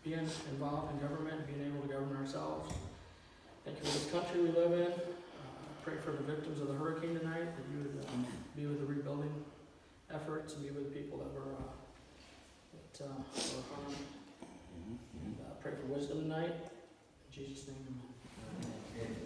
being involved in government, being able to govern ourselves. Thank you for this country we live in. Pray for the victims of the hurricane tonight, that you would be with the rebuilding efforts and be with the people that were harmed. And pray for wisdom tonight. In Jesus' name, amen.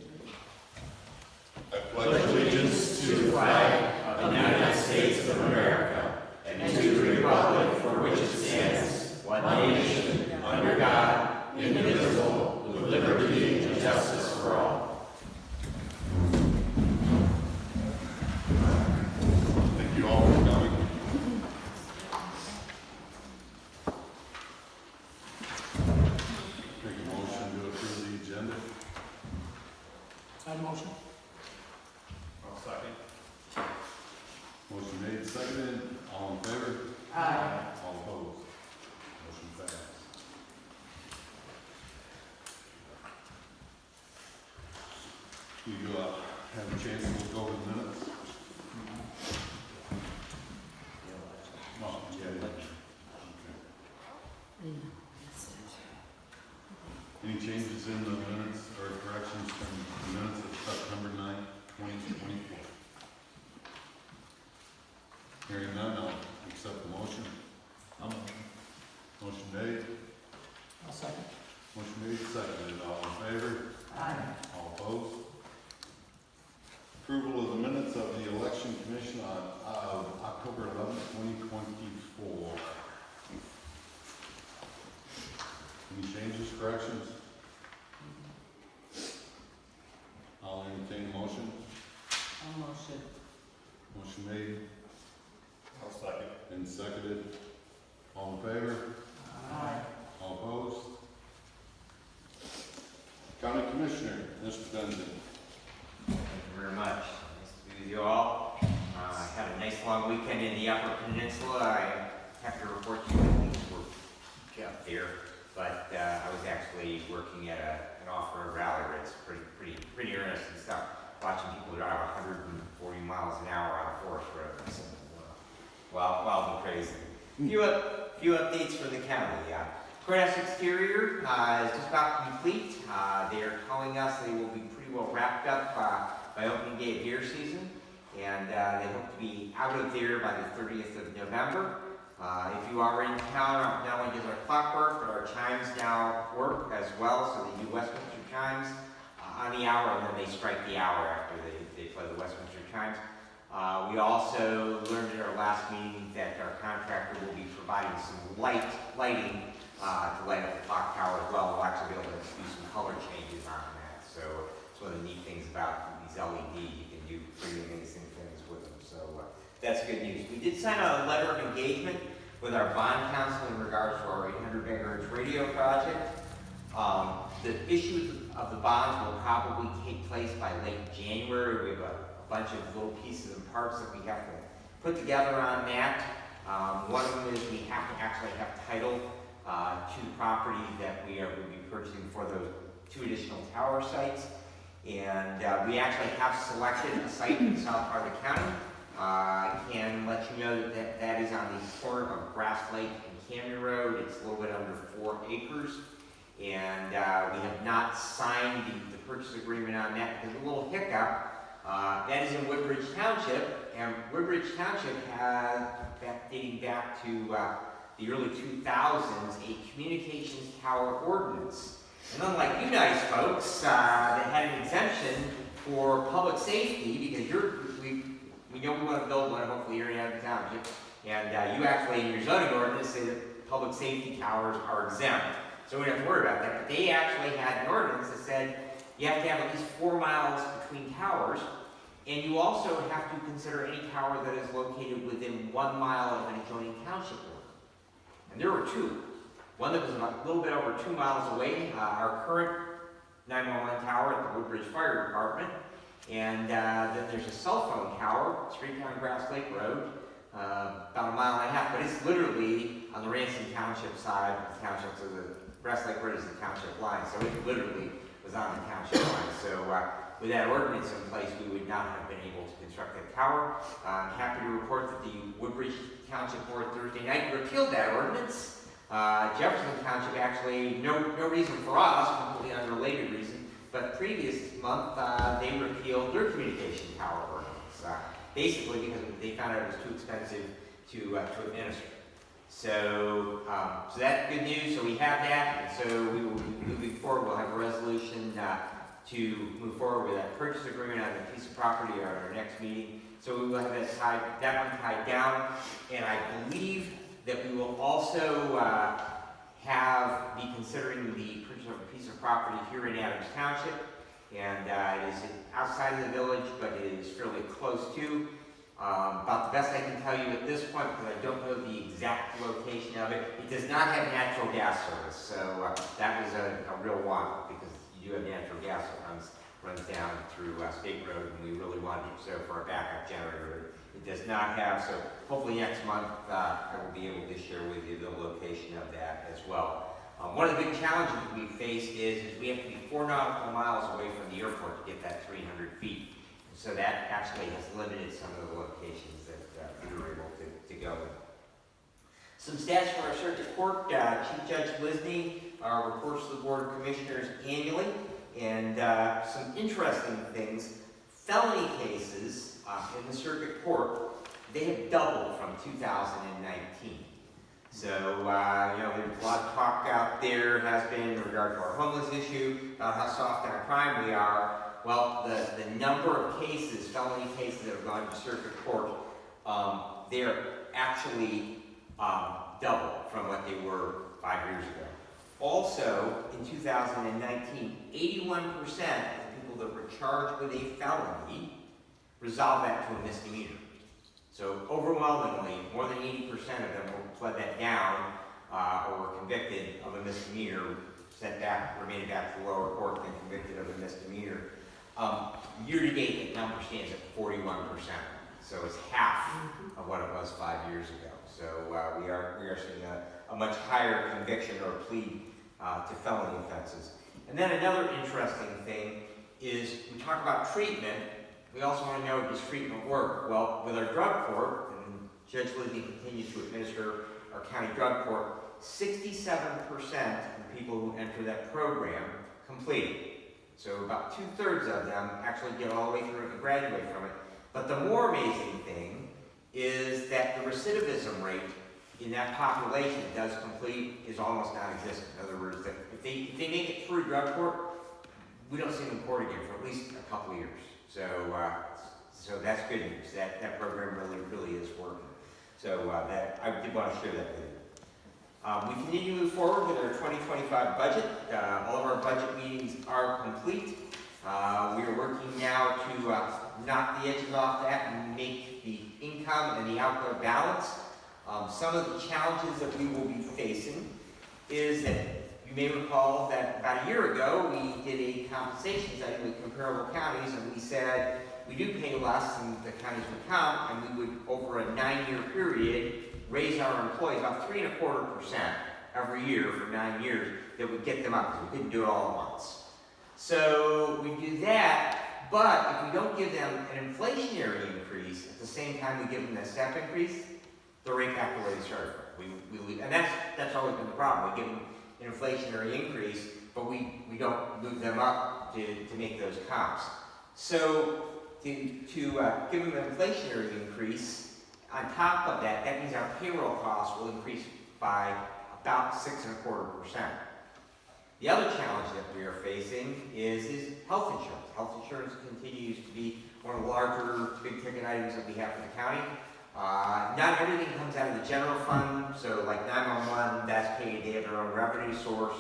I pledge allegiance to the flag of the United States of America and to the republic for which it stands, one nation, under God, indivisible, with liberty and justice for all. Thank you all for coming. Make a motion to approve the agenda. I have a motion. I'll second. Motion made, seconded. All in favor? Aye. All opposed? Motion passed. You have a chance to look over the minutes? Oh, yeah. Okay. Any changes in the minutes or corrections from the minutes of September 9th, 2024? Hearing none, I'll accept the motion. Motion made. I'll second. Motion made, seconded. All in favor? Aye. All opposed? Approval of the minutes of the election commission of October 11th, 2024. Any changes, corrections? I'll entertain a motion. I'll motion. Motion made I'll second. and seconded. All in favor? Aye. All opposed? County Commissioner, Mr. Dungeon. Thank you very much. Nice to be with you all. I had a nice long weekend in the Upper Peninsula. I have to report to you that things were up there, but I was actually working at an off-road rally race. Pretty earnest and stuff. Watching people drive 140 miles an hour on a forest road. So, wild and crazy. Few updates for the county. Courthouse exterior is just about complete. They are telling us they will be pretty well wrapped up by opening day of deer season, and they hope to be out of there by the 30th of November. If you are in town, not only does our clock work, but our chimes now work as well, so they do Westminster chimes on the hour, and then they strike the hour after they play the Westminster chimes. We also learned at our last meeting that our contractor will be providing some lighting to light up the clock tower as well. We'll actually be able to do some color changes on that. So it's one of the neat things about these LED. You can do pretty amazing things with them. So that's good news. We did sign a letter of engagement with our bond council in regards to our 800 megahertz radio project. The issue of the bonds will probably take place by late January. We have a bunch of little pieces and parts that we have to put together on that. One of them is we have to actually have title to the property that we will be purchasing for those 2 additional tower sites. And we actually have selected a site in the south part of the county. I can let you know that is on the corner of Grass Lake and Canyon Road. It's a little bit under 4 acres. And we have not signed the purchase agreement on that. There's a little hiccup. That is in Woodbridge Township, and Woodbridge Township has, dating back to the early 2000s, a communications tower ordinance. And unlike you nice folks that had an exemption for public safety, because we know we want to build one, hopefully you're in the township, and you actually in your zoning ordinance say that public safety towers are exempt. So we don't have to worry about that, but they actually had an ordinance that said you have to have at least 4 miles between towers, and you also have to consider any tower that is located within 1 mile of an adjoining township line. And there were 2. One that was about a little bit over 2 miles away, our current 911 tower at the Woodbridge Fire Department, and then there's a cell phone tower straight down Grass Lake Road, about 1.5 miles, but it's literally on the Ransom Township side of the township, so the Grass Lake Road is the township line, so it literally was on the township line. So with that ordinance in place, we would not have been able to construct that tower. I'm happy to report that the Woodbridge Township Board Thursday night repealed that ordinance. Jefferson Township actually, no reason for us, completely unrelated reason, but previous month, they repealed their communication tower ordinance. Basically because they found out it was too expensive to administer. So, so that's good news. So we have that, and so we will be moving forward. We'll have a resolution to move forward with that purchase agreement on a piece of property at our next meeting. So we will have that one tied down, and I believe that we will also be considering the purchase of a piece of property here in Adams Township, and it is outside of the village, but it is fairly close to. About the best I can tell you at this point, because I don't know the exact location of it. It does not have natural gas service, so that was a real want, because you do have natural gas that runs down through State Road, and we really wanted it so for a backup generator. It does not have, so hopefully next month I will be able to share with you the location of that as well. One of the big challenges we faced is we have to be 4 nautical miles away from the airport to get that 300 feet. So that actually has limited some of the locations that we were able to go with. Some stats from our circuit court. Chief Judge Lisney reports to the Board of Commissioners annually, and some interesting things. Felony cases in the circuit court, they have doubled from 2019. So, you know, there's a lot of talk out there has been in regard to our homeless issue, about how soft on crime we are. Well, the number of cases, felony cases that have gone to circuit court, they're actually double from what they were 5 years ago. Also, in 2019, 81% of the people that were charged with a felony resolved that to a misdemeanor. So overwhelmingly, more than 80% of them pled that down or were convicted of a misdemeanor, remanded back to the lower court, and convicted of a misdemeanor. Year to date, that number stands at 41%. So it's half of what it was 5 years ago. So we are seeing a much higher conviction or plea to felony offenses. And then another interesting thing is we talk about treatment. We also want to know, does treatment work? Well, with our drug court, and Judge Lidney continues to administer our county drug court, 67% of the people who enter that program complete it. So about 2/3 of them actually get all the way through it and graduate from it. But the more amazing thing is that the recidivism rate in that population that does complete is almost non-existent. In other words, that if they make it through drug court, we don't see them in court again for at least a couple of years. So that's good news. That program really is working. So that I did want to share that with you. We continue to move forward with our 2025 budget. All of our budget meetings are complete. We are working now to knock the edges off that and make the income and the outgo balance. Some of the challenges that we will be facing is that you may recall that about a year ago we did a compensation study with comparable counties, and we said we do pay less than the counties we count, and we would, over a 9-year period, raise our employees about 3.25% every year for 9 years. That would get them up, because we couldn't do it all at once. So we do that, but if we don't give them an inflationary increase at the same time we give them that step increase, they're right back the way they started. And that's always been the problem. We give them an inflationary increase, but we don't move them up to make those comps. So to give them an inflationary increase, on top of that, that means our payroll costs will increase by about 6.25%. The other challenge that we are facing is health insurance. Health insurance continues to be one of the larger big ticket items that we have for the county. Not everything comes out of the general fund, so like 911, that's paid, they have their own revenue source,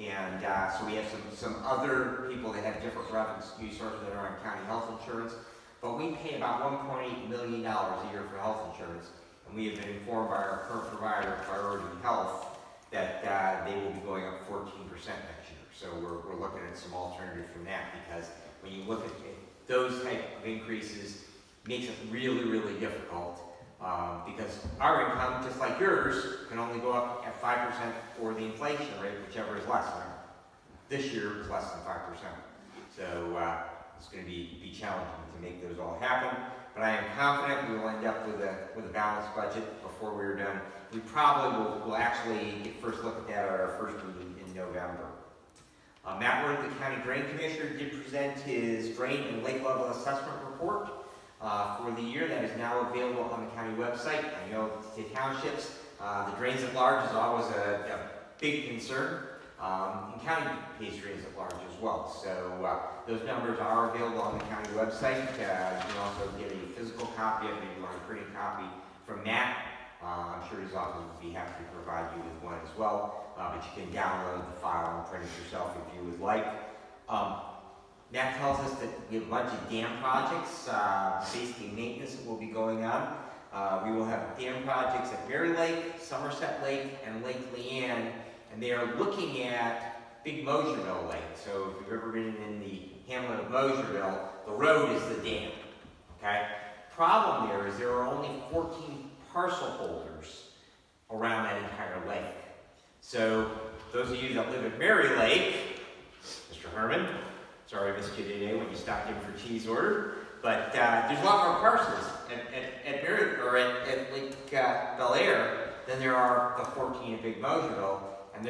and so we have some other people that have different revenue sources that are on county health insurance, but we pay about $1.8 million a year for health insurance, and we have been informed by our current provider, Priority Health, that they will be going up 14% next year. So we're looking at some alternatives from that, because when you look at those type of increases, it makes it really, really difficult. Because our income, just like yours, can only go up at 5% or the inflation rate, whichever is less. This year it's less than 5%. it's going to be challenging to make those all happen. But I am confident we will end up with a balanced budget before we're done. We probably will actually get first look at that at our first meeting in November. Matt Worth, the County Drain Commissioner, did present his drain and lake level assessment report for the year. That is now available on the county website. I know to townships, the drains at large is always a big concern. And county pays drains at large as well. So those numbers are available on the county website. You can also get a physical copy of it if you want a printed copy from Matt. I'm sure his office would be happy to provide you with one as well. But you can download the file and print it yourself if you would like. Matt tells us that we have a bunch of dam projects, basically maintenance that will be going on. We will have dam projects at Mary Lake, Somerset Lake, and Lake Leanne, and they are looking at Big Mosierville Lake. So if you've ever been in the hamlet of Mosierville, the road is the dam, okay? Problem there are only 14 parcel holders around that entire lake. So those of you that live at Mary Lake, Mr. Herman, sorry I missed you today when you stopped in for cheese order, but there's a lot more parcels at Mary, or at Lake Bel Air than there are the 14 at Big Mosierville, and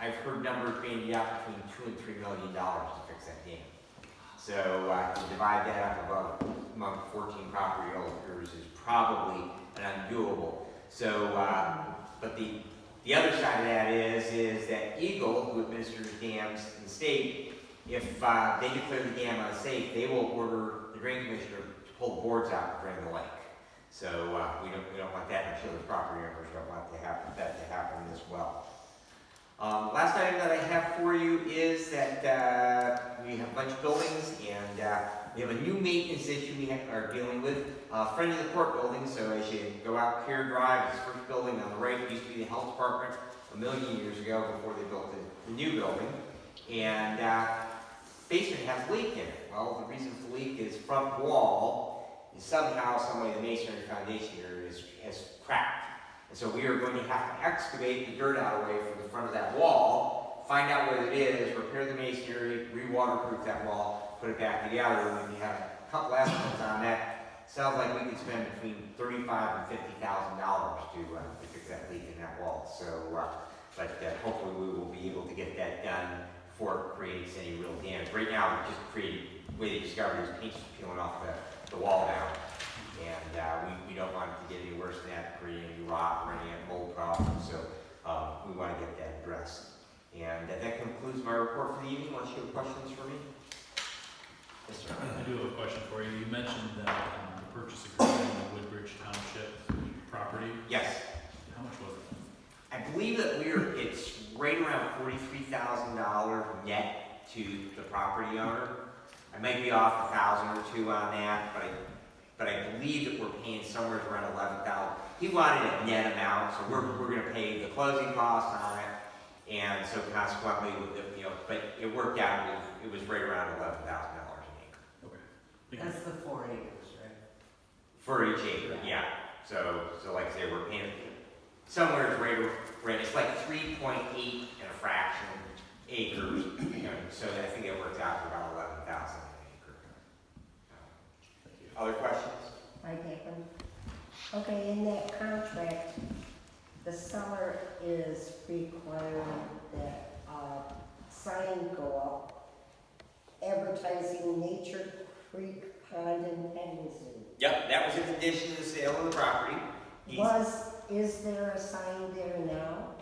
I've heard numbers being out between $2 and $3 million to fix that dam. So to divide that up among 14 property owners is probably an undoable. So, but the other side of that is that Eagle, who administers dams in the state, if they declare the dam unsafe, they will order the drain commissioner to pull the boards out and drain the lake. So we don't want that, and I'm sure the property owners don't want that to happen as well. Last item that I have for you is that we have a bunch of buildings, and we have a new maintenance issue we are dealing with. Friend of the Court building, so as you go out Pier Drive, this first building on the right used to be the health department a million years ago before they built the new building. And basement has a leak in it. Well, the reason for the leak is front wall is somehow, some way, the masonry foundation area has cracked. And so we are going to have to excavate the dirt out away from the front of that wall, find out what it is, repair the masonry, re-waterproof that wall, put it back together. When we have a couple estimates on that, sounds like we could spend between $35,000 and $50,000 to fix that leak in that wall. So, but hopefully we will be able to get that done before it creates any real damage. Right now, we just created, the way they discovered is paint's peeling off the wall now. And we don't want it to get any worse than that, create any rot or any mold problems. So we want to get that addressed. And that concludes my report for the evening. Unless you have questions for me? Yes, sir. I do have a question for you. You mentioned that the purchase agreement in the Woodbridge Township property. Yes. How much was it? I believe that it's right around $43,000 net to the property owner. I might be off $1,000 or $2 on that, but I believe that we're paying somewhere around $11,000. He wanted a net amount, so we're going to pay the closing costs on it, and so consequently, but it worked out. It was right around $11,000 an acre. Okay. That's the 4 acres, right? For each acre, yeah. So like I say, we're paying somewhere right. It's like 3.8 and a fraction acres. So I think it works out to about 11,000 an acre. Other questions? Mike Hickman. Okay, in that contract, the seller is requiring that a sign go up advertising Nature Creek Pond in Pennington. Yep, that was a condition of the sale of the property. Is there a sign there now?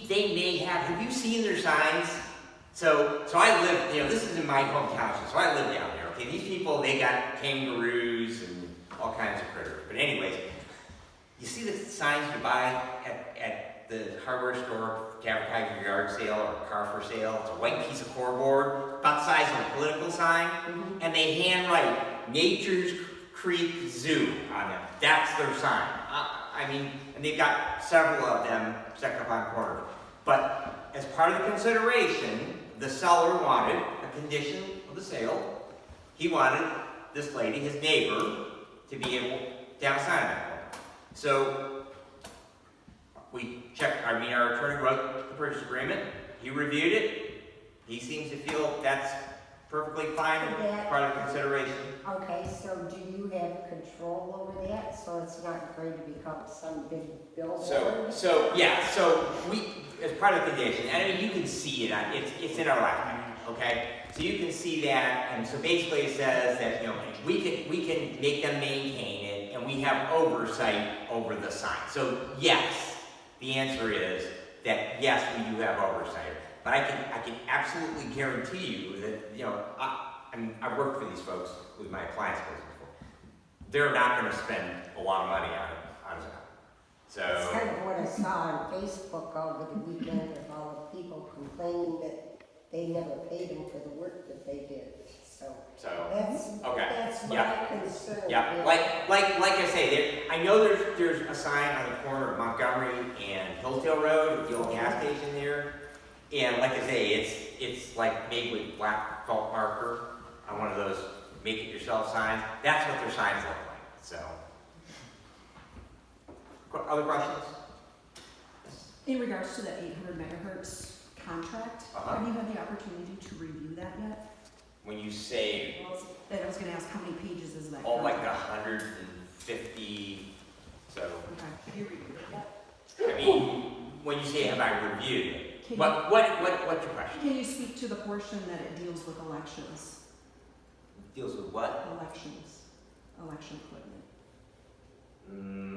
They may have you seen their signs? So I live, this is in my hometown, so I live down there, okay? These people, they got kangaroos and all kinds of critters. But anyways, you see the signs you buy at the hardware store to advertise your yard sale or car for sale? It's a white piece of cardboard, about the size of a political sign, and they handwrite Nature's Creek Zoo on them. That's their sign. And they've got several of them set up on corners. But as part of the consideration, the seller wanted a condition of the sale. He wanted this lady, his neighbor, to be able to have a sign on that corner. So we checked, our attorney wrote the purchase agreement. He reviewed it. He seems to feel that's perfectly fine, Yeah. part of consideration. Okay, so do you have control over that, so it's not going to become some big billboard? So we, as part of the condition, and I mean, you can see it, it's in our last okay? So you can see that, and so basically it says that, you know, we can make them maintain it, and we have oversight over the sign. So yes, the answer is that yes, we do have oversight. But I can absolutely guarantee you that, you know, I've worked for these folks with my appliance business before. They're not going to spend a lot of money on it. So It's kind of what I saw on Facebook over the weekend of all the people complaining that they never paid them for the work that they did. So that's okay. my concern. Yeah, like I say, I know there's a sign on the corner of Montgomery and Hillsdale Road, the old gas station there. And like I say, it's like made with black felt marker on one of those make it yourself signs. That's what their signs look like. So, other questions? In regards to the 800 megahertz contract, have you had the opportunity to review that yet? When you say, Well, I was going to ask how many pages is that? oh, like contract? 150, so, Okay, have you reviewed it yet? I mean, when you say have I reviewed it, Can what's your question? Can you speak to the portion that it deals with elections? Deals with what? Election equipment.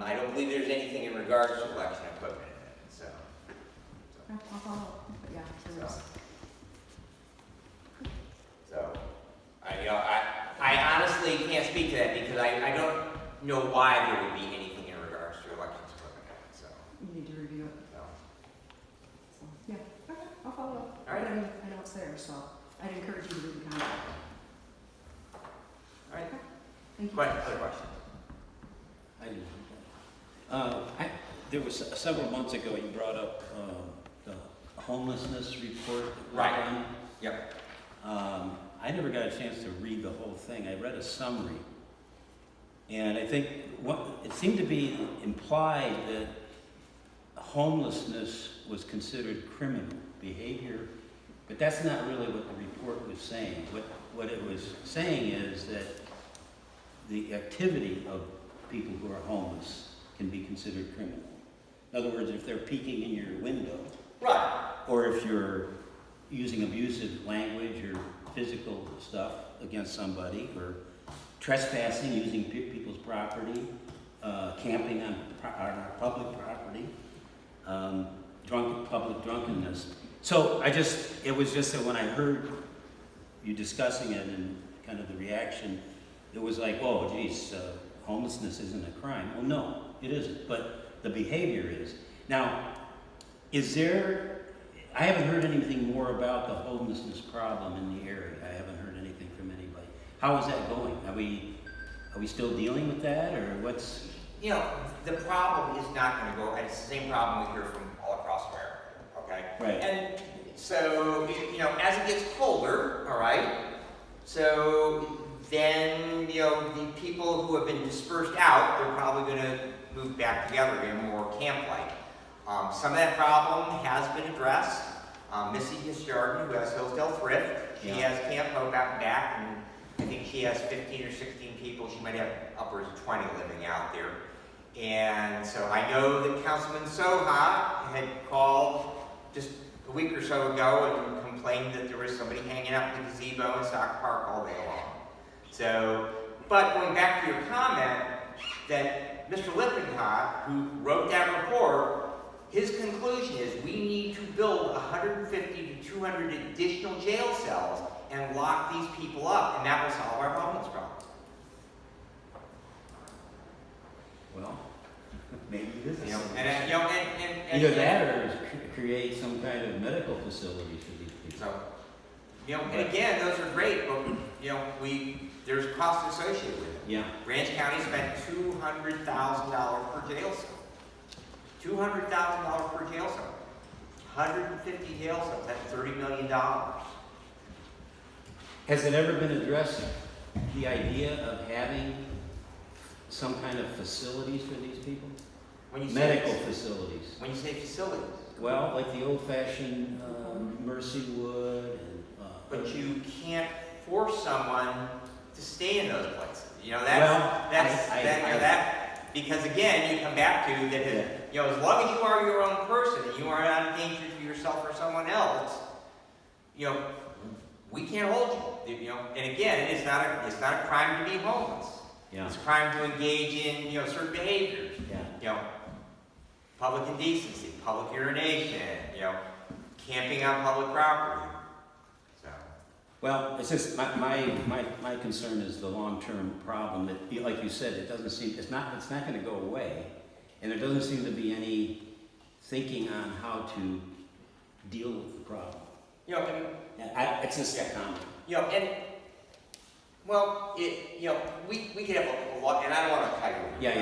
I don't believe there's anything in regards to election equipment in it, so. Okay, I'll follow up, but yeah, there is. So, I honestly can't speak to that because I don't know why there would be anything in regards to elections equipment, so, You need to review it, no. so, yeah, okay, I'll follow up. All right. But I mean, I know it's there, so I'd encourage you to read the contract. All right, Thank you. other questions? I do. There was several months ago you brought up the homelessness report that was Right. done. Yep. I never got a chance to read the whole thing. I read a summary, and I think it seemed to be implied that homelessness was considered criminal behavior, but that's not really what the report was saying. What it was saying is that the activity of people who are homeless can be considered criminal. In other words, if they're peeking in your window, Right. or if you're using abusive language or physical stuff against somebody, or trespassing, using people's property, camping on our public property, public drunkenness. So it was just that when I heard you discussing it and kind of the reaction, it was like, oh, geez, homelessness isn't a crime. Well, no, it isn't, but the behavior is. Now, I haven't heard anything more about the homelessness problem in the area. I haven't heard anything from anybody. How is that going? Are we still dealing with that, or what's? You know, the problem is not going to go, it's the same problem we hear from all across America, okay? Right. And so, you know, as it gets colder, all right, so then, you know, the people who have been dispersed out, they're probably going to move back together again, more camp-like. Some of that problem has been addressed. Missy Hisjardin, who has Hillsdale Thrift, she has Camp Hope out and back, and I think she has 15 or 16 people. She might have upwards of 20 living out there. And so I know that Councilman Soha had called just a week or so ago and complained that there was somebody hanging out in the gazebo in Stock Park all day long. So, but going back to your comment, that Mr. Lippincott, who wrote that report, his conclusion is we need to build 150 to 200 additional jail cells and lock these people up, and that will solve our homeless problem. Well, maybe it is. You know, and Either that or create some kind of medical facilities for these people. So, you know, and again, those are great, but you know, there's cost associated with it. Yeah. Branch County spent $200,000 per jail cell. $200,000 per jail cell. 150 jail cells, that's $30 million. Has it ever been addressed, the idea of having some kind of facilities for these people? When you Medical say, facilities. When you say facilities. Well, like the old-fashioned Mercy Wood and. But you can't someone to stay in those places. You know, Well, because again, you come back to that, you know, as long as you are your own person and you are not a danger to yourself or someone else, you know, we can't hold you. You know, and again, it's not a crime to be homeless. Yeah. It's a crime to engage in, you know, certain behaviors. Yeah. You know, public indecency, public urination, you know, camping on public property. So. Well, it's just, my concern is the long-term problem that, like you said, it's not gonna go away. And there doesn't seem to be any thinking on how to deal with the problem. You know, It's just a comment. you know, and well, you know, we could have a lot, and I don't want to cut you. Yeah.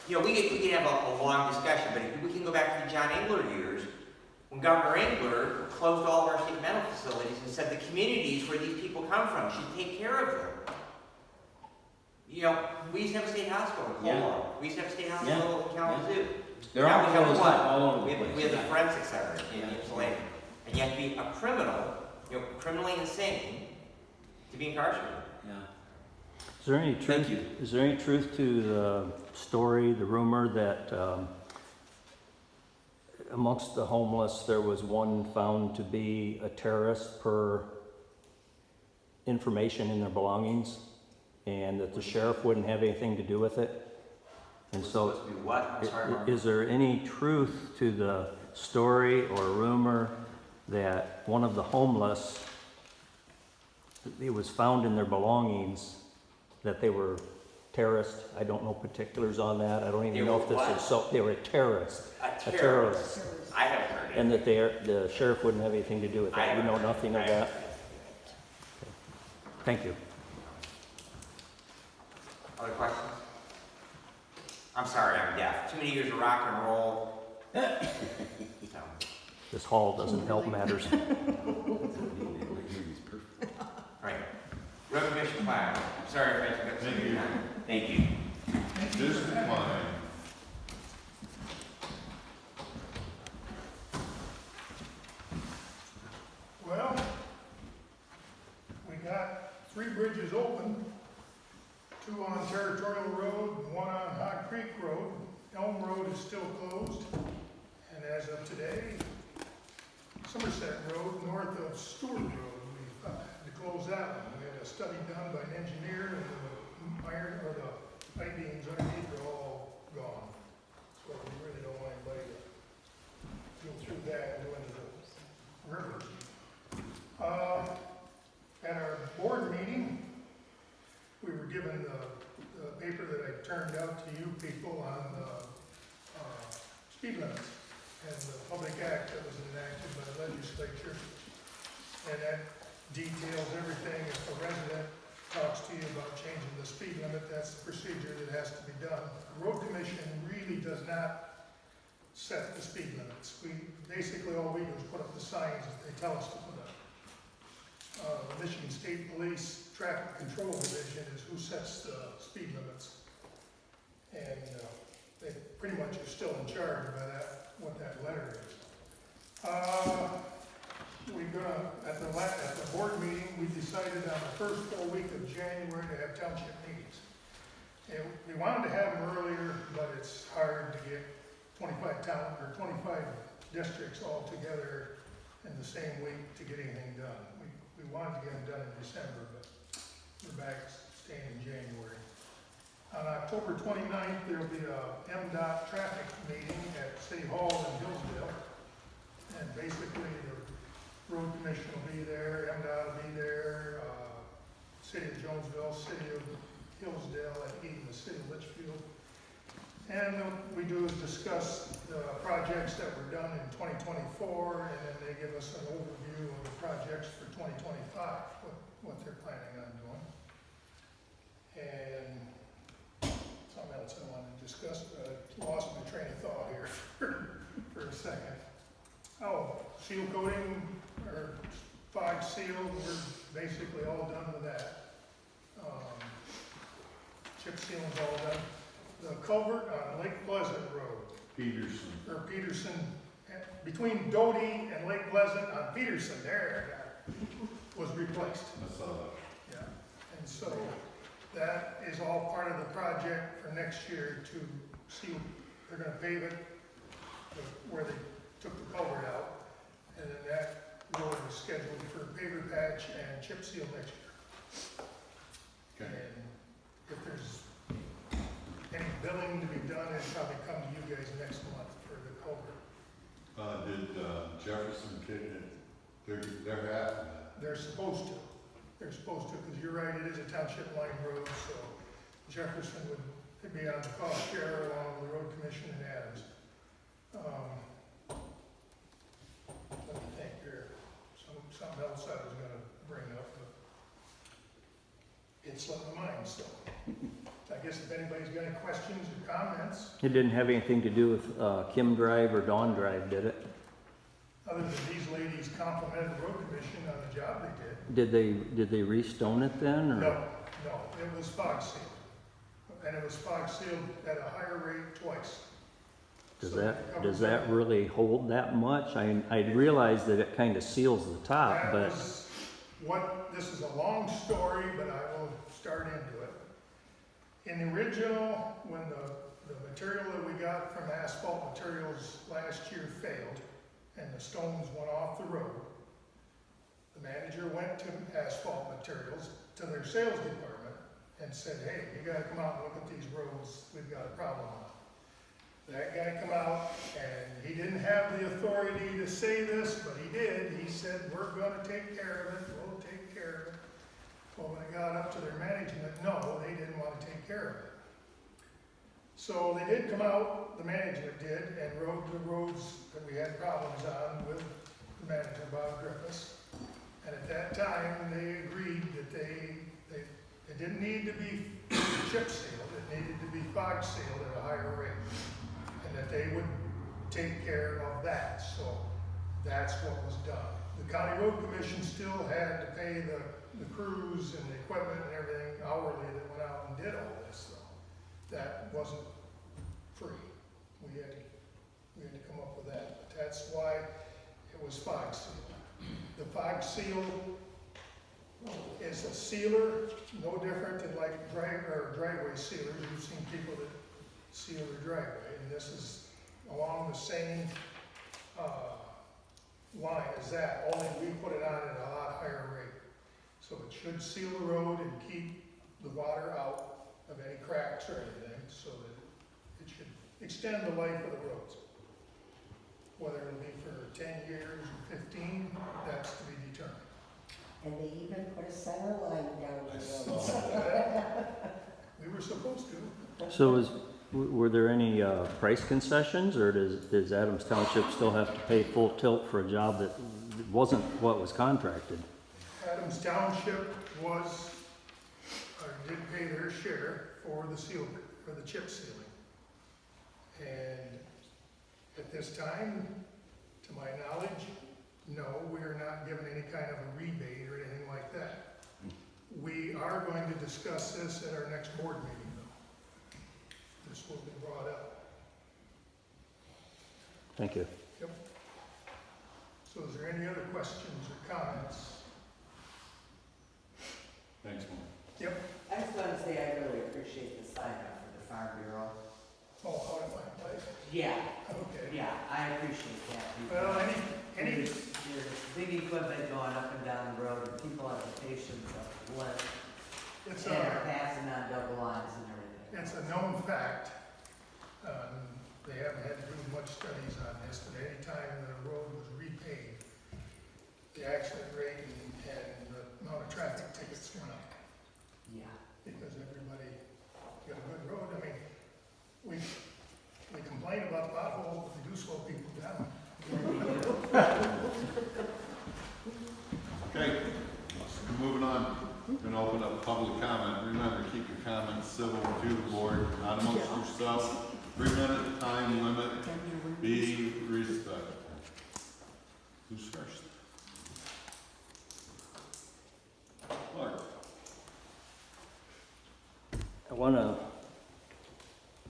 You know, we could have a long discussion, but if we can go back to the John Engler years, when Governor Engler closed all of our state mental facilities and said the communities where these people come from should take care of them. You know, we used to have a state hospital in Colorado. We used to have a state hospital in Kalamazoo. They're Now all we have closed one. up all over the place. We have the forensic center in Ypsilanti. And you have to be a criminal, you know, criminally insane, to be incarcerated. Yeah. Is there any Thank truth? you. Is there any truth to the story, the rumor that amongst the homeless there was one found to be a terrorist per information in their belongings, and that the sheriff wouldn't have anything to do with it? And so, Supposed to be what? I'm sorry, Mark. is there any truth to the story or rumor that one of the homeless, it was found in their belongings that they were terrorists? I don't know particulars on that. I don't even They know were if this what? is so. They were terrorists. A terrorist. I haven't heard it. And that the sheriff wouldn't have anything to do with that. You know nothing of that? Thank you. Other questions? I'm sorry, I'm deaf. Too many years of rock and roll. So, This hall doesn't help matters. right. Road commission plan. Sorry if I took up some of your time. Thank you. This is mine. Well, we got 3 bridges open, 2 on Territorial Road, 1 on Hog Creek Road. Elm Road is still closed, and as of today, Somerset Road, north of Stewart Road, we had to close that one. We had a study done by an engineer, and the iron, or the pipe beams underneath are all gone. So we really don't want anybody to go through that and go into the river. At our board meeting, we were given the paper that I turned out to you people on the speed limits and the public act that was enacted by the legislature. And that details everything. If a resident talks to you about changing the speed limit, that's the procedure that has to be done. The road commission really does not set the speed limits. Basically all we do is put up the signs that they tell us to put up. The Michigan State Police Traffic Control Division is who sets the speed limits. And they pretty much are still in charge by what that letter is. At the board meeting, we decided on the first full week of January to have township meetings. And we wanted to have them earlier, but it's hard to get 25 districts all together in the same week to get anything done. We wanted to get them done in December, but we're back staying in January. On October 29th, there'll be a MDOT traffic meeting at City Hall in Hillsdale. And basically, the road commission will be there, MDOT will be there, City of Jonesville, City of Hillsdale, and even the City of Litchfield. And what we do is discuss the projects that were done in 2024, and then they give us an overview of the projects for 2025, what they're planning on doing. And something else I wanted to discuss, but I lost my train of thought here for a second. Oh, seal coating, or fog seal, we're basically all done with that. Chip sealing's all done. The culvert on Lake Pleasant Road, Peterson, between Doty and Lake Pleasant on Peterson, there, was replaced. I saw that. Yeah, and so that is all part of the project for next year to see, they're gonna pave it where they took the culvert out. And then that road is scheduled for paver patch and chip seal next year. Okay. And if there's any billing to be done, it'll probably come to you guys next month for the culvert. Did Jefferson kick it? They're half of that. They're supposed to, because you're right, it is a township line road, so Jefferson would be on the cost share along with the road commission and Adams. Let me think here, something else I was gonna bring up, but it's slipped my mind, so. I guess if anybody's got any questions or comments, It didn't have anything to do with Kim Drive or Dawn Drive, did it? other than these ladies complimented the road commission on the job they did. Did they restone it then, or? No, it was fog sealed. And it was fog sealed at a higher rate twice. Does So it that covers really hold that much? I realize that it kind of seals the top, That but was this is a long story, but I will start into it. In the original, when the material that we got from Asphalt Materials last year failed, and the stones went off the road, the manager went to Asphalt Materials, to their sales department, and said, hey, you gotta come out and look at these roads, we've got a problem on. That guy come out, and he didn't have the authority to say this, but he did. He said, we're gonna take care of it, we'll take care of it. Well, when it got up to their management, no, they didn't wanna take care of it. So they did come out, the management did, and rode the roads that we had problems on with the manager, Bob Griffiths. And at that time, they agreed that it didn't need to be chip sealed, it needed to be fog sealed at a higher rate. And that they would take care of that, so that's what was done. The county road commission still had to pay the crews and the equipment and everything hourly that went out and did all this, so that wasn't free. We had to come up with that, but that's why it was fog sealed. The fog seal is a sealer, no different than like driveway sealers. You've seen people that seal their driveway, and this is along the same line as that, only we put it on at a lot higher rate. So it should seal the road and keep the water out of any cracks or anything, so that it should extend the life of the roads. Whether it'll be for 10 years or 15, that's to be determined. And they even put a center line down I the saw road. that. We were supposed to. so were there any price concessions, or does Adams Township still have to pay full tilt for a job that wasn't what was contracted? Adams Township did pay their share for the chip sealing. And at this time, to my knowledge, no, we are not given any kind of a rebate or anything like that. We are going to discuss this at our next board meeting, though. This will be brought up. Thank you. Yep. So is there any other questions or comments? Thanks, Mark. Yep. I just want to say I really appreciate the sign up for the Farm Bureau. Oh, how do I play? Yeah, Okay. yeah, I appreciate that. Well, any, There's big equipment going up and down the road, and people have the patience of one, it's and are a, passing on double lines and everything. it's a known fact. They haven't had to do much studies on this, but any time that a road was repaved, the accident rate and the amount of traffic tickets went up. Yeah. Because everybody got a good road. I mean, we complain about potholes, but we do slow people down. Okay, moving on. We're gonna open up public comment. Remember, keep your comments civil to the board, not amongst yourself. 3-minute time limit. Be respectful. Who's first? Clark. I want to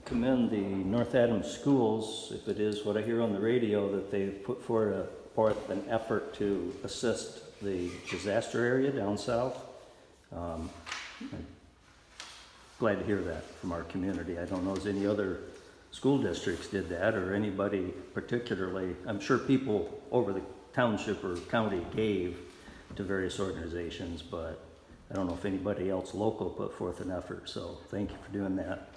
commend the North Adams schools, if it is what I hear on the radio, that they've put forward forth an effort to assist the disaster area down south. I'm glad to hear that from our community. I don't know if any other school districts did that or anybody particularly. I'm sure people over the township or county gave to various organizations, but I don't know if anybody else local put forth an effort, so thank you for doing that.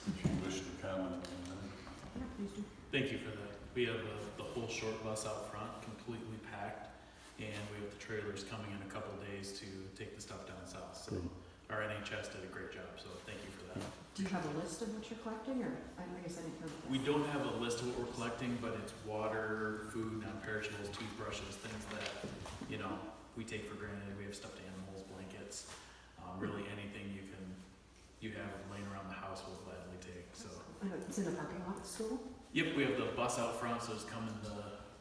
If you wish to comment on that. Yeah, please do. Thank you for that. We have the whole short bus out front completely packed, and we have the trailers coming in a couple days to take the stuff down south. So Good. our NHS did a great job, so thank you for that. Do you have a list of what you're collecting, or, I guess I didn't hear. We don't have a list of what we're collecting, but it's water, food, non-perishables, toothbrushes, things that, you know, we take for granted. We have stuffed animals, blankets, really anything you have laying around the house we'll gladly take, so. I know, it's in the parking lot of the school? Yep, we have the bus out front, so just come in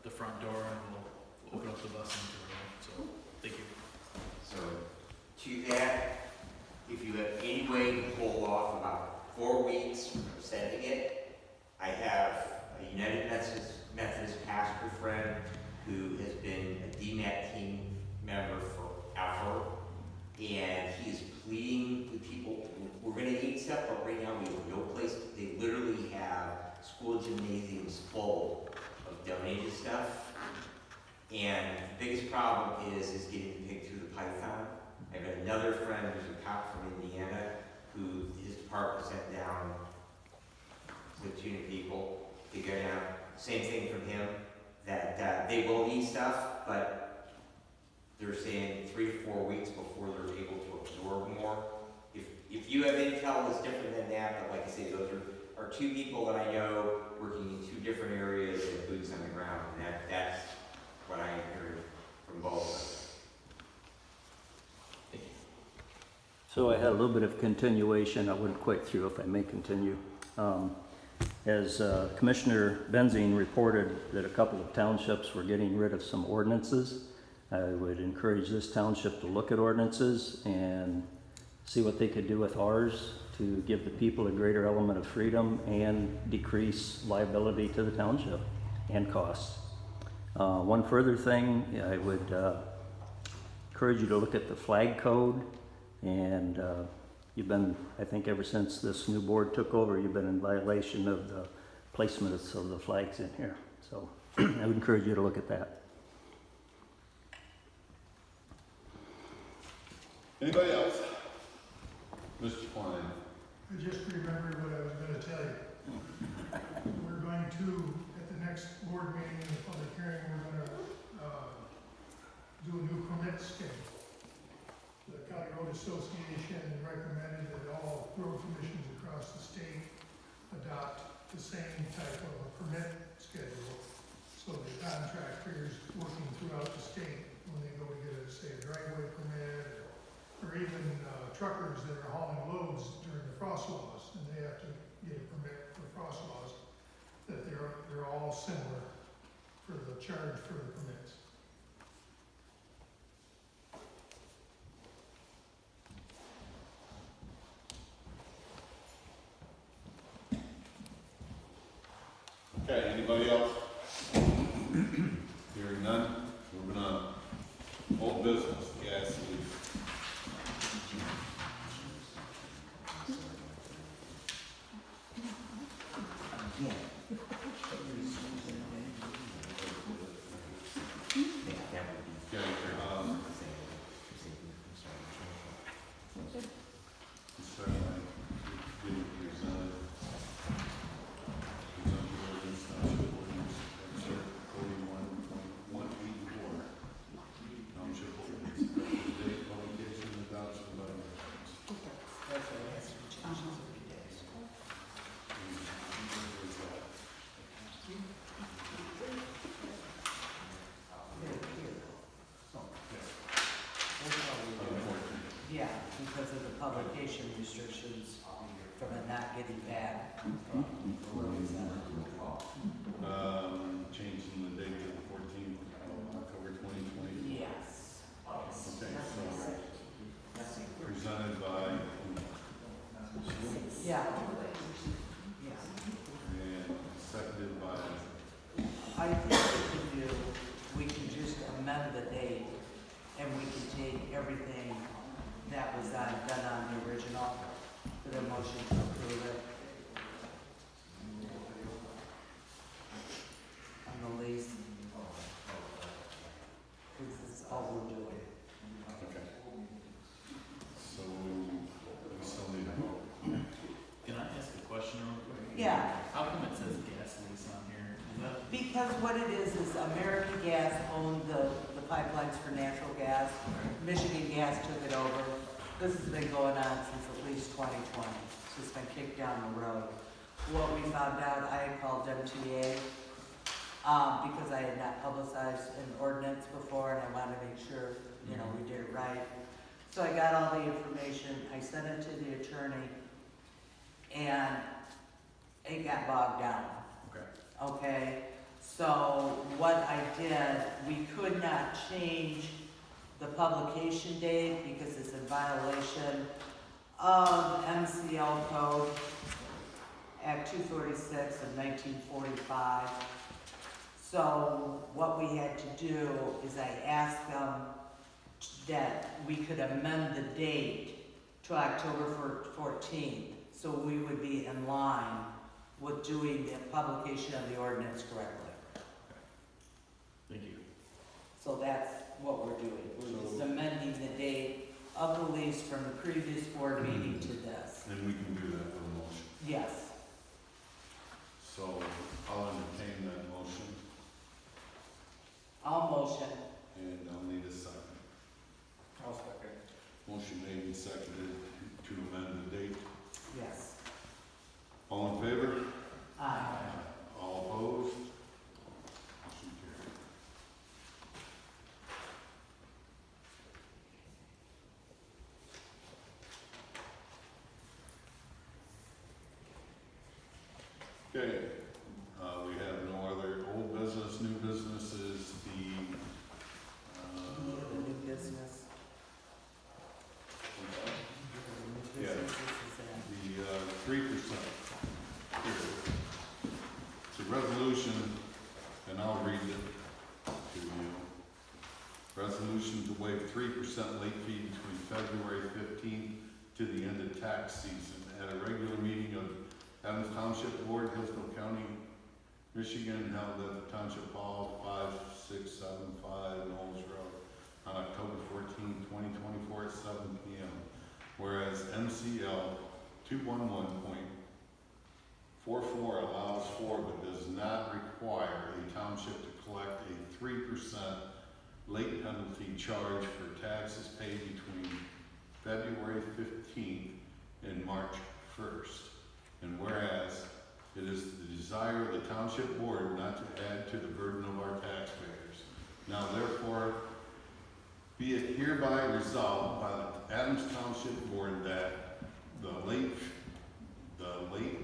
the front door and we'll open up the bus and go around, so, thank you. So, to that, if you have any way to pull off about 4 weeks from sending it, I have a United Methodist pastor friend who has been a DMAT team member forever, and he is pleading with people, we're gonna need stuff, but right now we have no place, they literally have school gymnasiums full of donated stuff, and the biggest problem is getting the pig through the python. I've got another friend who's a cop from Indiana, who his department sent down a platoon of people to go down, same thing from him, that they will need stuff, but they're saying 3 to 4 weeks before they're able to absorb more. If you have intel that's different than that, but like I say, those are 2 people that I know working in 2 different areas and boots on the ground, and that's what I heard from both of them. So I had a little bit of continuation. I wouldn't quite through if I may continue. As Commissioner Benzine reported that a couple of townships were getting rid of some ordinances, I would encourage this township to look at ordinances and see what they could do with ours to give the people a greater element of freedom and decrease liability to the township and costs. One further thing, I would encourage you to look at the flag code, and you've been, I think ever since this new board took over, you've been in violation of the placements of the flags in here. So I would encourage you to look at that. Anybody else? Mr. Klein. I just remembered what I was gonna tell you. We're going to, at the next board meeting in the public hearing, we're gonna, do a new permit schedule. The County Road Association recommended that all road commissions across the state adopt the same type of a permit schedule. So the contractors working throughout the state, when they go to get a, say, a driveway permit, or even truckers that are hauling loads during the frost laws, and they have to get a permit for frost laws, that they're all similar for the charge for the permits. Okay, anybody else? Hearing none, moving on. Old business, gas lease. Yeah, because of the publication restrictions from it not getting back from the roads. Changing the date to the 14th of October 2020. Yes. Okay, so presented by, Yeah. and seconded by, I think we can do, we date, and we can take everything that was done on the original, for the motion to approve it. On the lease. This is all we're doing. Okay. So, we still need a vote. Can I ask a question real quick? Yeah. How come it says gas lease on here? Is that, Because what it is American Gas owned the pipelines for natural gas. Michigan Gas took it over. This has been going on since at least 2020. It's just been kicked down the road. What we found out, I had called MTA, because I had not publicized an ordinance before and I wanted to make sure, we did it right. So I got all the information, I sent it to the attorney, and it got bogged down. okay. Okay, so what I did, we could not change the publication date because it's in violation of MCL code, Act 246 of 1945. So what we had to do is I asked them that we could amend the date to October 14th, so we would be in line with doing the publication of the ordinance correctly. Thank you. So that's what we're doing. We're just amending the date of the lease from the previous board meeting to this. And we can do that with a motion. Yes. So, I'll entertain that motion, I'll motion. and I'll need a second. I'll second. Motion made and seconded to amend the date. Yes. All in favor? Aye. All opposed? Motion carried. Okay, we have no other old business, new businesses, Need a new business. New Yeah. business is in. the 3%. Here. It's a resolution, and I'll read it to you. Resolution to waive 3% late fee between February 15th to the end of tax season at a regular meeting of Adams Township Board, Hillsdale County, Michigan, held at the Township Hall, 5675 Knowles Road, on October 14, 2024 at 7 p.m. Whereas MCL 211.44 allows for but does not require a township to collect a 3% late penalty charge for taxes paid between February 15th and March 1st. And whereas it is the desire of the Township Board not to add to the burden of our taxpayers. Now therefore, be it hereby resolved by the Adams Township Board that the late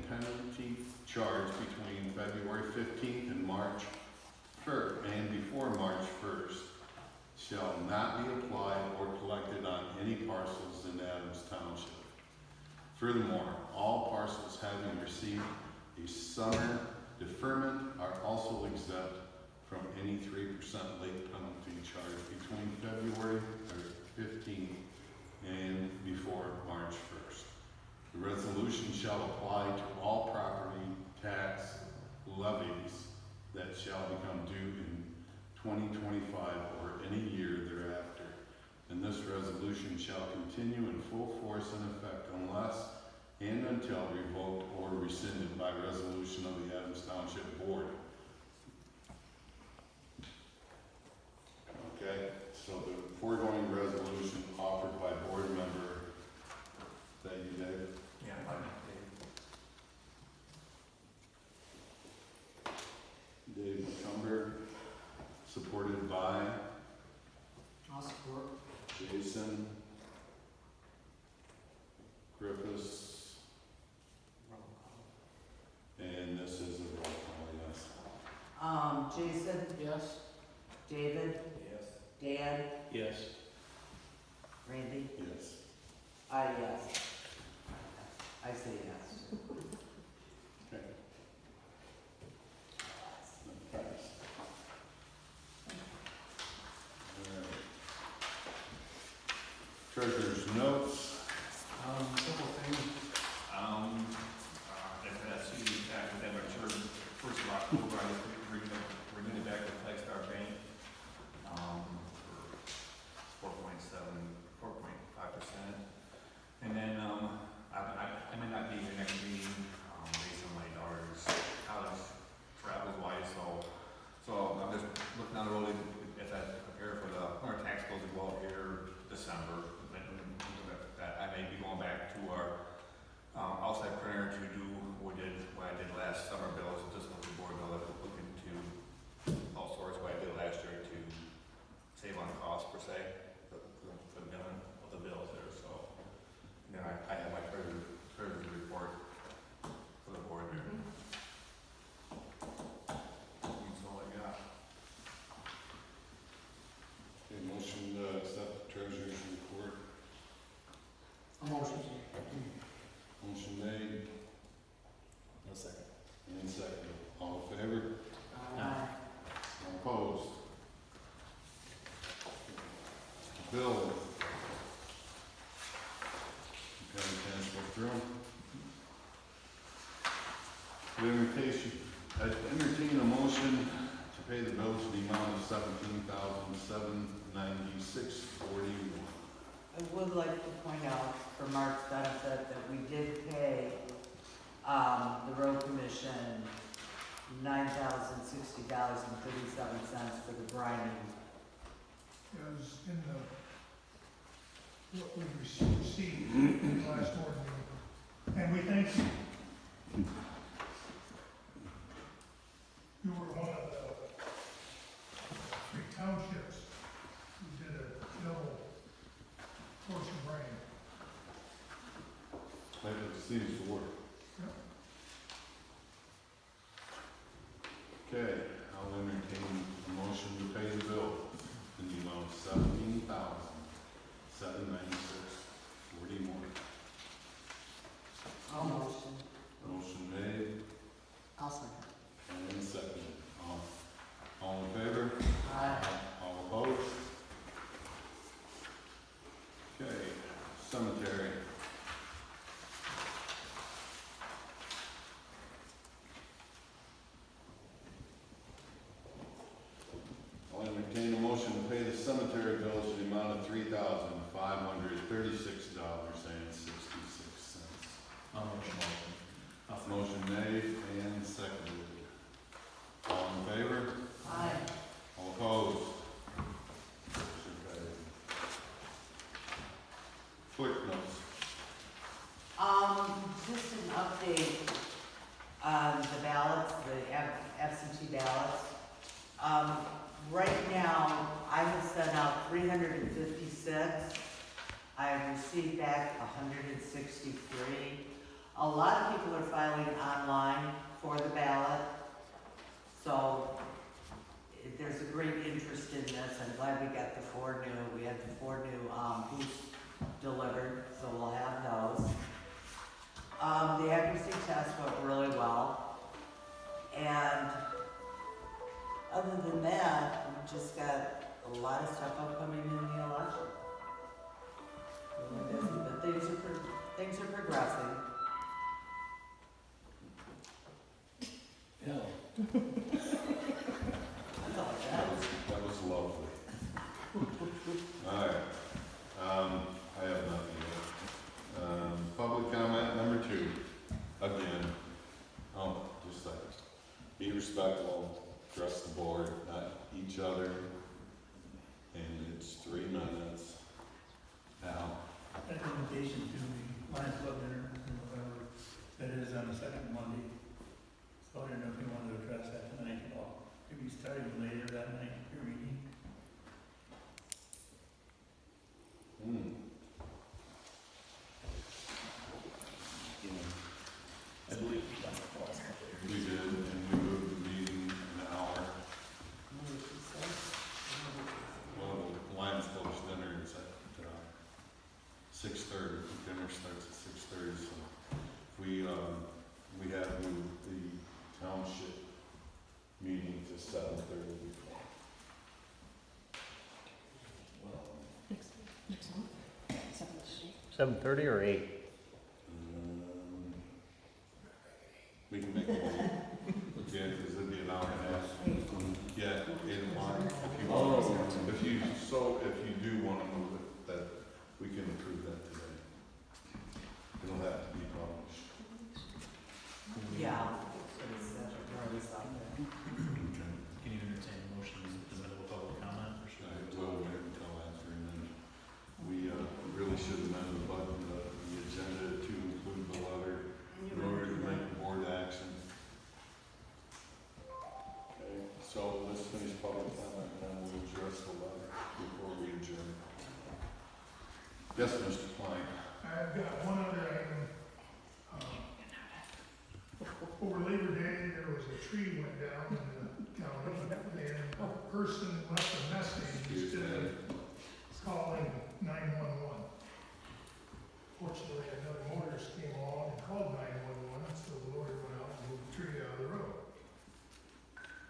penalty charge between February 15th and March 1st, and before March 1st, shall not be applied or collected on any parcels in Adams Township. Furthermore, all parcels having received a summer deferment are also exempt from any 3% late penalty charge between February 15th and before March 1st. The resolution shall apply to all property tax levies that shall become due in 2025 or any year thereafter. And this resolution shall continue in full force and effect unless and until revoked or rescinded by resolution of the Adams Township Board. Okay, so the foregoing resolution offered by board member, is that you, Dave? Yeah. Dave McCumber, supported by I'll support. Jason Griffiths, and this is a roll call, yes. Jason, Yes? David, Yes. Dan, Yes. Randy, Yes. yes. I say yes. Okay. That passed. All right. Treasurer's notes. Couple things. That CD back with that matured first of October, I renewed it back with Flagstar Bank, for 4.5%. And then, I may not be here next meeting, based on my daughter's college travels wise, so I'm just looking down the road as I prepare for the winter tax bills to go out here December. That I may be going back to our outside printer to do what I did last summer bills, just with the board bill, looking to outsource what I did last year to save on cost per se, for the billing of the bills there, so. And then I have my treasurer's report for the board there. That's all I got. Okay, motion to accept the treasurer's report. Motion. Motion made No second. and seconded. All in favor? Aye. All opposed? Bill. You got a chance to go through them? I entertain a motion to pay the bills in the amount of $17,796.41. I would like to point out for Mark's benefit that we did pay, the road commission $9,060.37 for the grinding. It was in what we received in the last board meeting. And we thank you. You were one of the 3 townships who did a double course of rain. It seems to work. Okay, I'll entertain a motion to pay the bill in the amount of $17,796.41. I'll motion. Motion made I'll second. and seconded. All in favor? Aye. All opposed? Okay, cemetery. I'll entertain a motion to pay the cemetery bills in the amount of $3,536.66. I'll motion. Motion made and seconded. All in favor? Aye. All opposed? Motion carried. Clerk notes. Just an update on the ballots, the absentee ballots. Right now, I have sent out 356. I have received back 163. A lot of people are filing online for the ballot, so there's a great interest in this. I'm glad we got the 4 new. We had the 4 new booths delivered, so we'll have those. The accuracy test went really well, and other than that, we just got a lot of stuff upcoming in the election. Really busy, but things are progressing. Yeah. That's all I got. That was lovely. All right, I have nothing yet. Public comment number 2, again, just like, be respectful, address the board, not each other, and it's 3 minutes. Now, Recommendation to the Lions Club dinner in November, that is on the second Monday. So I don't know if you want to address that tonight at all. Maybe starting later that night, your meeting. I believe we did, and we moved the meeting an hour. Well, the Lions Club's dinner is at 6:30. Dinner starts at 6:30. 7:30 or 8? We can make it 8. Yeah, because it'd be an hour and a half. Yeah, 8 o'clock. If you do want to move it, that, we can approve that today. It'll have to be published. Yeah. Can you entertain a motion in the middle of public comment, or should I? Well, wait until after, and then we really should amend the agenda to include the letter in order to make the board action. Okay, so let's finish public comment, and then we'll address the letter before we adjourn. Yes, Mr. Klein. I've got one other item. Over Labor Day, there was a tree went down in the county, and a person left a message instead of calling 911. Fortunately, another motorist came along and called 911, so the lawyer went out and moved the tree out of the road.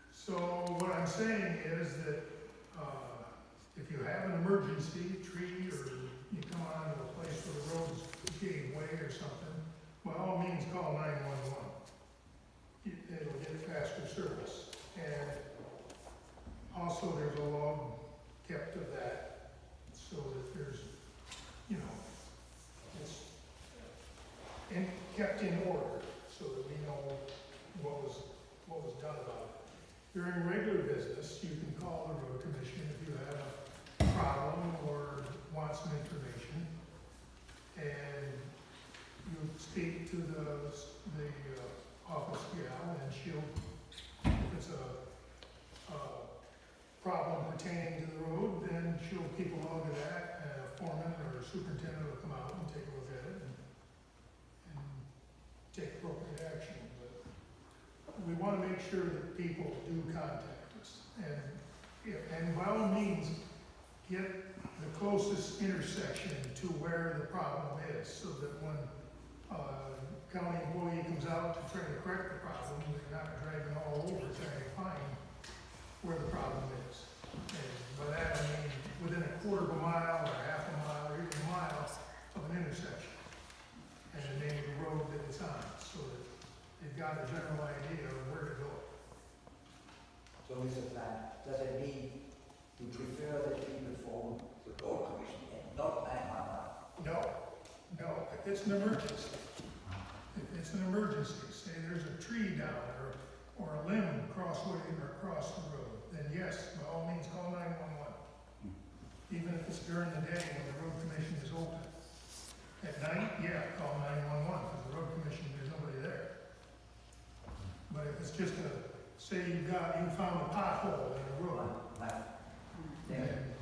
So what I'm saying is that if you have an emergency tree, or you come onto a place where the road's gave way or something, by all means call 911. It'll get faster service. And also there's a log kept of that, so that there's, you know, it's kept in order, so that we know what was done about it. During regular business, you can call the road commission if you have a problem or want some information. And you speak to the office gal, and she'll, if it's a problem pertaining to the road, then she'll keep a log of that, and a foreman or a superintendent will come out and take a look at it and take appropriate action. But we want to make sure that people do contact us, and by all means, get the closest intersection to where the problem is, so that when county employee comes out to try to correct the problem, they're not driving all over trying to find where the problem is. And by that I mean within a quarter of a mile or half a mile or even a mile of an intersection, and the name of the road that it's on, so that they've got a general idea of where to go. So Mr. Klein, does it mean you prefer that people form the road commission and not 911? No, if it's an emergency. If it's an emergency, say there's a tree down or a limb across the road, then yes, by all means call 911. Even if it's during the day when the road commission is open. At night, yeah, call 911, because the road commission, there's nobody there. But if it's just say you found a pothole in the road, then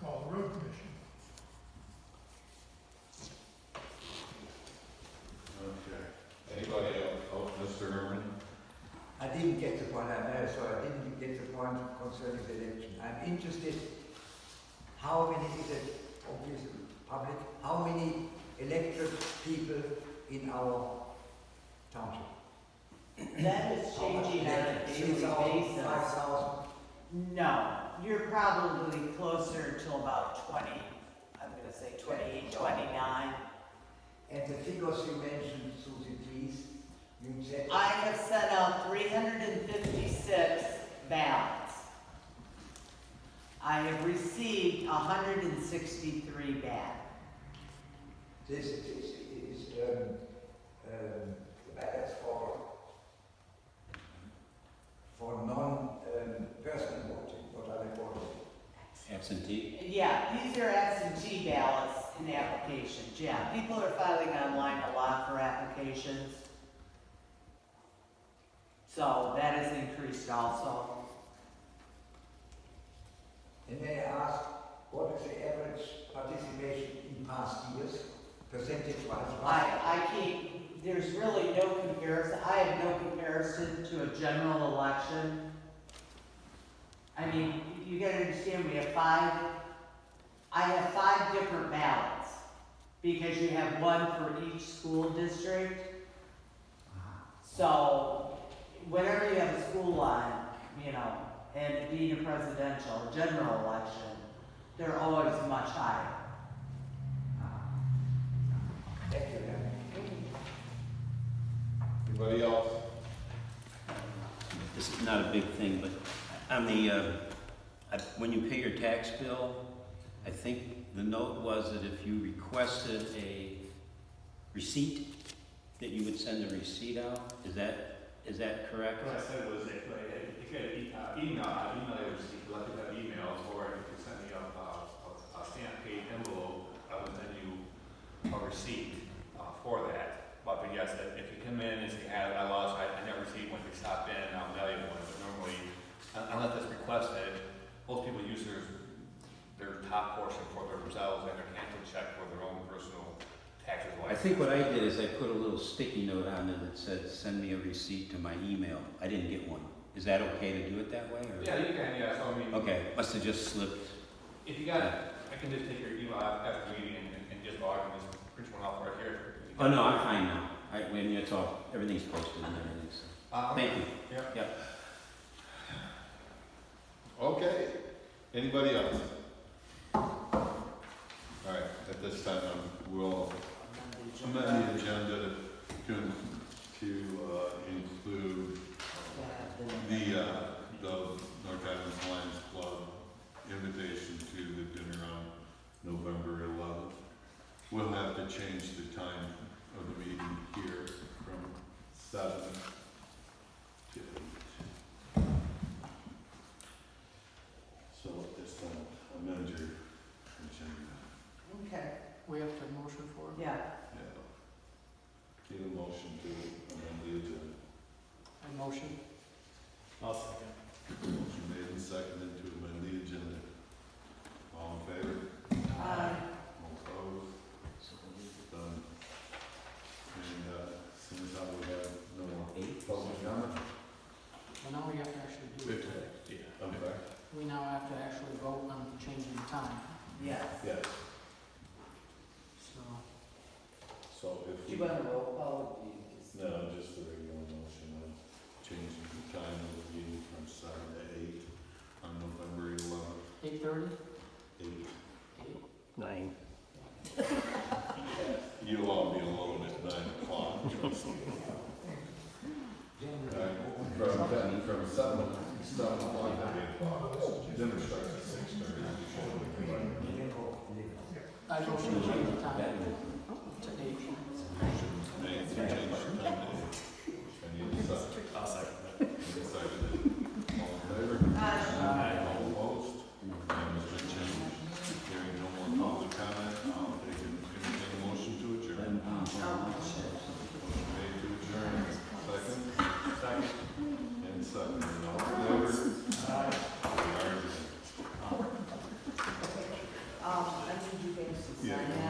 call the road commission. Okay. Anybody else? Oh, Mr. Herman? I didn't get the point, I'm very sorry, I didn't get the point concerning the election. I'm interested, how many is it, obviously public, how many elected people in our township? That is changing on a daily 3,000, basis. 5,000? No, you're probably closer to about 20, I'm gonna say 28, 29. And the figures you mentioned, Susie, please, you said. I have sent out 356 ballots. I have received 163 back. This is the ballots for non-personal voting, what are they called? Absentee? Yeah, these are absentee ballots in applications, yeah. People are filing online a lot for applications. So that has increased also. And may I ask, what is the average participation in past years, percentage-wise? I can't, there's really no comparison, I have no comparison to a general election. I mean, you gotta understand, I have 5 different ballots, because you have one for each school district. So, whenever you have a school line, you know, and being a presidential, general election, they're always much higher. Thank you, Dan. Anybody else? This is not a big thing, but on the, when you pay your tax bill, I think the note was that if you requested a receipt, that you would send a receipt out. Is that correct? What I said was if you had an email, I'd email you a receipt, let you have emails, or if you send me a stamp paid envelope, I would send you a receipt for that. But yes, if you come in and say, I lost, I never received one, if you stop in, I'll mail you one. But normally, unless it's requested, most people use their top portion for themselves and their canceled check for their own personal taxes. I think what I did is I put a little sticky note on there that said, send me a receipt to my email. I didn't get one. Is that okay to do it that way? Or? Yeah, you can, yeah, so I mean. Okay, must have just slipped. If you got it, I can just take your email after the meeting and just log and just print one off right here. Oh, no, I'm fine now. I mean, it's all, everything's posted and everything, so. Thank you. Yeah. Yep. Okay, anybody else? All right, at this time, we'll amend the agenda to include the North Adams Lions Club invitation to the dinner on November 11th. We'll have to change the time of the meeting here from 7 to 8. So at this time, amend your agenda. Okay. We have to motion for it? Yeah. Yeah. Need a motion to amend the agenda. A motion? I'll second. Motion made and seconded to amend the agenda. All in favor? All opposed? Done. And, since I would have no more public comment, Well, now we have to actually do it. Yeah. I'm back. We now have to actually vote on changing the time, Yes. Yes. so. So if Do we, you want a roll call? Or do you just- no, just the regular motion of changing the time of the meeting from 7 to 8 on November 11th. 8:30? 8. 8? 9. You'll all be alone at 9 o'clock. From 7 o'clock to 8 o'clock. Dinner starts at 6:30. I motion to change the time to 8. Motion made to change the time to 8. I need a second. I'll second. Need a second. All in favor? All opposed? None has been changed. Hearing no more public comment, I'll take a motion to adjourn. Motion made to adjourn. Second? Second. And second. All in favor? We are adjourned. I need you guys to sign Yeah. that.